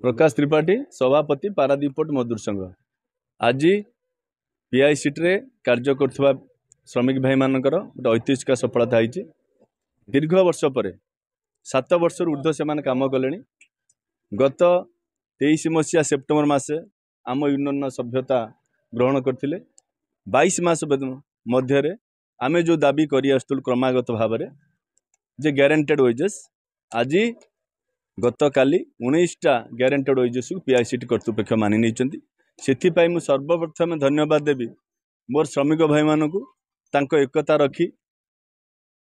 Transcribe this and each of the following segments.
प्रकाश त्रिपाठी सभापति पारादीप पोर्ट मजदूर संघ आज पीआईसीटी रे कार्य कर श्रमिक भाई मानकर गोटे ऐतिहासिक सफलता होती। दीर्घ वर्ष पर 7 वर्ष ऊर्ध्व से काम कले। गत 23 मसीहा सेप्टेम्बर मासे आम यूनियन सभ्यता ग्रहण करते। 22 मास मध्य आमे जो दाबी कर क्रमागत भाव में जे ग्यारंटेड वेजेस आज गत काली 19टा ग्यारंटेड वेजेस को पीआईसीटी कर्तृपक्ष मानि नहीं। से मुझे सर्वप्रथम धन्यवाद देवी मोर श्रमिक भाई मानू एकता रखी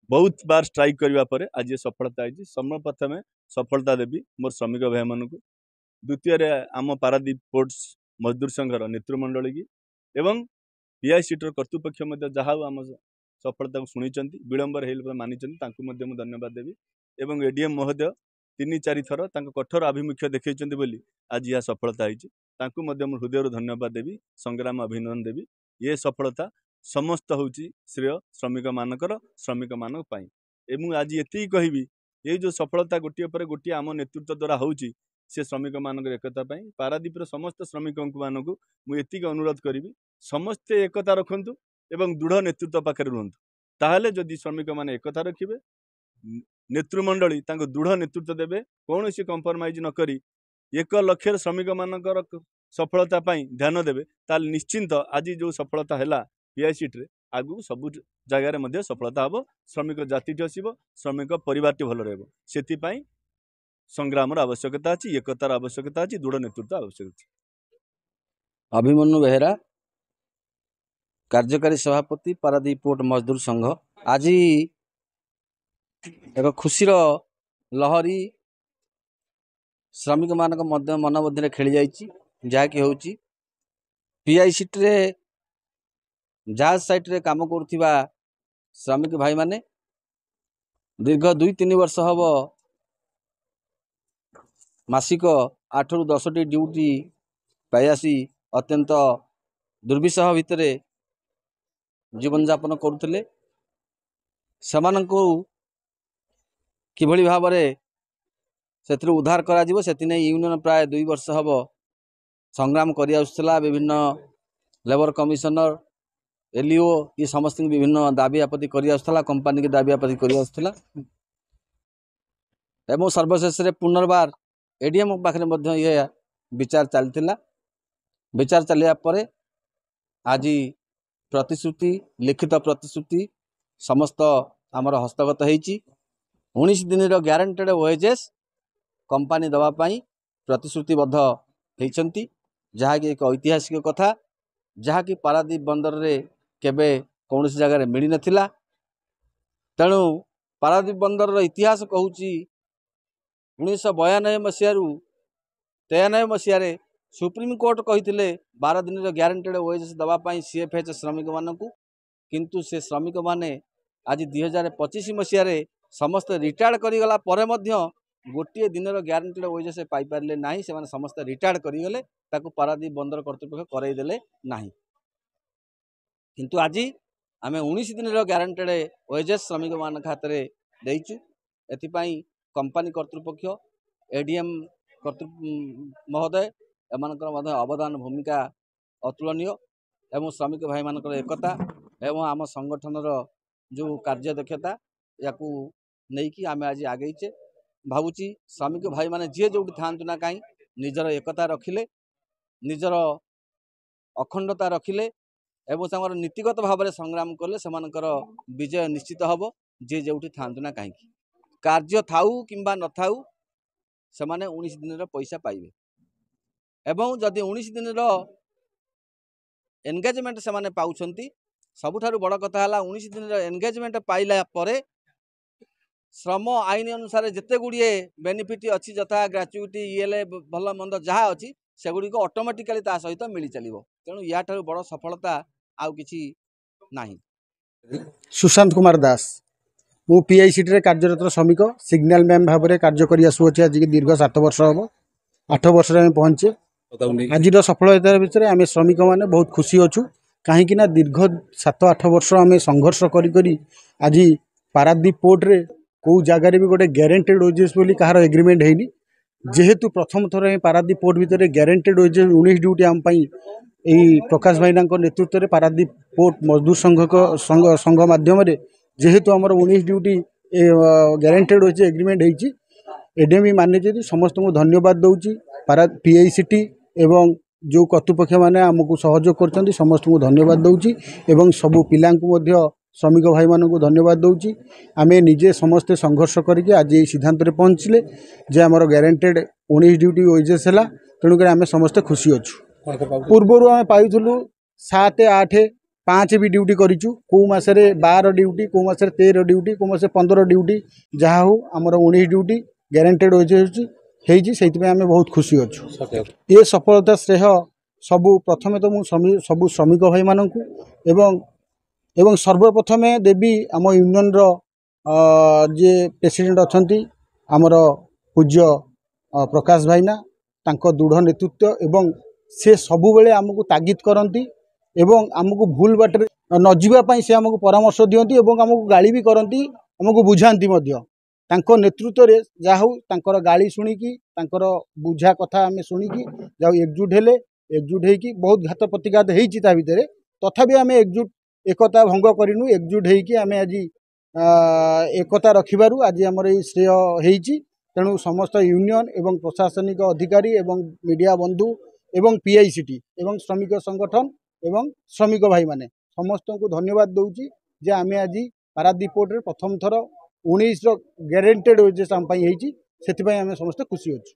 बहुत बार स्ट्राइक करने पर आज ये सफलता है। सर्वप्रथम सफलता देवी मोर श्रमिक भाई मानू। द्वितीय आम पारादीप पोर्ट्स मजदूर संघर नेतृमंडल की एवं पीआईसीटी कर्तृपक्ष जहाँ आम सफलता को शुणी विलंबर हो मानी धन्यवाद देवी। एवं एडीएम महोदय 3-4 थर कठोर आभिमुख्य देखते बोली आज यह सफलता होती। हृदय धन्यवाद देवी, संग्राम अभिनंदन देवी। ये सफलता समस्त होची श्रेय श्रमिक मानकर श्रमिक मान एवं आज ये कहबी ये जो सफलता गोटे पर गोटे आम नेतृत्व द्वारा होची से श्रमिक मान एकता पारादीप समस्त श्रमिक मानक मुझे अनुरोध करी समस्ते एकता रखु एवं दृढ़ नेतृत्व पाखे रुहतु। ताहले जदि श्रमिक मैंने एकता रखिए नेतृमंडली दृढ़ नेतृत्व देवे कौन सी कंप्रोमाइज न करी 1 लाख श्रमिक मानकर सफलता ध्यान देवे ताल निश्चिंत आज जो सफलता है पीआईसीटी आगु सब जगार सफलता हम। श्रमिक जाति आसब, श्रमिक परिवार भल रही संग्राम आवश्यकता अच्छी, एकतार आवश्यकता अच्छी, दृढ़ नेतृत्व आवश्यकता। अभिमन्यु बेहेरा कार्यकारी सभापति पारादीप पोर्ट मजदूर संघ आज एक खुशीर लहरी श्रमिक मान मन मध्य खेली जाइए जहाँकि हूँ पीआईसीटी रे जहाज साइट रे काम करुवा श्रमिक भाई माने दीर्घ 2-3 वर्ष हम मासिक 8 ରୁ 10 टी ड्यूटी पाइसी अत्यंत दुर्विषह भितर जीवन यापन करुले। किभली भाव से उद्धार करा यूनियन प्राय 2 वर्ष हम संग्राम करा विभिन्न लेबर कमिशनर एलईओ ये समस्त विभिन्न दाबी आपत्ति कर कंपानी की दाबी आपत्ति कर सर्वशेष पुनर्बार एडीएम पाखे ये विचार चलता। विचार चलिया पर आज प्रतिश्रुति लिखित प्रतिश्रुति समस्त आमर हस्तगत होती। 19 दिन ग्यारंटेड वेजेस कंपानी दवापाई प्रतिश्रुतिबद्ध होती जहाँकि एक ऐतिहासिक कथा जहाँकि पारादीप बंदर रे केबे कौन जगह मिल नथिला। तेणु पारादीप बंदर इतिहास कहूँ 1992 मसीह 93 मसीह सुप्रीम कोर्ट कही 12 दिन ग्यारंटेड वेजेस दवापाई सीएफएच श्रमिक मानू किंतु से श्रमिक माने आज 2025 मसीह समस्त रिटायर्ड करगला पर गोटे दिन ग्यारंटेड वेजेस पाई पारे ना से समस्त रिटायर्ड करगले पारादीप बंदर कर्तृपक्ष करईदे ना किंतु आज आम 19 दिन ग्यारंटेड वेजेस श्रमिक मान हाथ में देचु। एथिपाई कंपानी कर्तृपक्ष एडीएम महोदय एम अवदान भूमिका अतुलनीय एवं श्रमिक भाई मान एकता एवं आम संगठन जो कार्य दक्षता या नहीं कि आम आज आगेचे भावुची श्रमिक भाई माने जी जो था ना कहीं निजर एकता रखिले निजर अखंडता रखिले एवं नीतिगत भाव में संग्राम कले से विजय निश्चित हम जी जो था ना कहीं कार्य थाऊ किंबा न थाऊ से 19 दिन पैसा पाइबे एवं जदि 19 दिन एंगेजमेंट से पाउछंती सबुठारु बड़ कथा 19 दिन एंगेजमेंट पाइला परे श्रम आईन अनुसार जिते गुड़िए बेनिफिट अच्छी यथा ग्राच्युटी ईएलए भल मंद जहाँ अच्छी सेगुड़िक ऑटोमेटिकली ता सहित मिली चलिबो। तेणु या ठारु बड़ सफलता आउ किछि नाही। सुशांत कुमार दास मु पीआईसीटी रे कार्यरत श्रमिक सिग्नल मैन भाव में कार्य कर आसुच्छे आज दीर्घ 7 वर्ष हम 8 वर्ष पहुँचे आज सफलता विषय आम श्रमिक मैंने बहुत खुशी अच्छु कहीं दीर्घ 7-8 वर्ष आम संघर्ष करी आज पारादीप पोर्ट रे कौ जगार भी गोटे ग्यारंटेड वेजेस बोली कहार एग्रीमेंट है जेहेतु प्रथम थर पारादीप पोर्ट भितर ग्यारेंटेड वेजेस 19 ड्यूटी आम प्रकाश भाईना नेतृत्व में पारादीप पोर्ट मजदूर संघ माध्यम जेहेतु आमर 19 ड्यूटी ग्यारेंटेड वेजेस एग्रीमेंट होती एडीएम मैनेजर समस्त को धन्यवाद दूची पारा पीआईसीटी एवं जो कर्तृपक्ष मैंने आमको सहयोग कर समस्त को धन्यवाद दूची एवं सबू पिला श्रमिक भाई मान को धन्यवाद दूची आमे निजे समस्ते संघर्ष करके आज ये सिद्धांत पहुँचले जे आमर ग्यारेंटेड 19 ड्यूटी वेजेस है तेणुक आम समस्ते खुशी अच्छु पूर्वर आम पाइलु 7, 8, 5 भी ड्यूटी करूँ कौ मसरे 12 ड्यूटी कौ मसरे 13 ड्यूटी कौ मस 15 ड्यूटी जहाँ हो आमर 19 ड्यूटी ग्यारेंटेड वेजेस से आम बहुत खुशी अच्छु ये सफलता श्रेय सबू प्रथमे तो मुझे सबू श्रमिक भाई मानू एवं सर्वप्रथमे देवी आम यूनियन जे प्रेसिडेंट अच्छा आमर पूज्य प्रकाश भाईना तांको दृढ़ नेतृत्व एवं से सबु बेले आमको तागिद करती एवं आमको भूल बाटे न जीवाई से आमको परामर्श दियंती एवं आमको गाली भी करती आमको बुझाती तांको नेतृत्व रे जाहु तांकर गाली शुणिकी तांकर बुझा कथा आम शुणिकी जाऊ एकजुट हेले एकजुट होइकी बहुत घात प्रतिघात होइची ता भितरे तथापि आम एकजुट एकता भंग करिनु एकजुट होइकी आम आज एकता रखिबारु आज आमर ये श्रेय होइची तेणु समस्त यूनियन एवं प्रशासनिक अधिकारी एवं मीडिया बंधु एवं पीआईसीटी एवं श्रमिक संगठन एवं श्रमिक भाई माने समस्त को धन्यवाद दूची जे आम आज पारादीप पोर्ट रे प्रथम थर 19 ग्यारेंटेड वेजेस आम से समस्त खुशी अच्छु।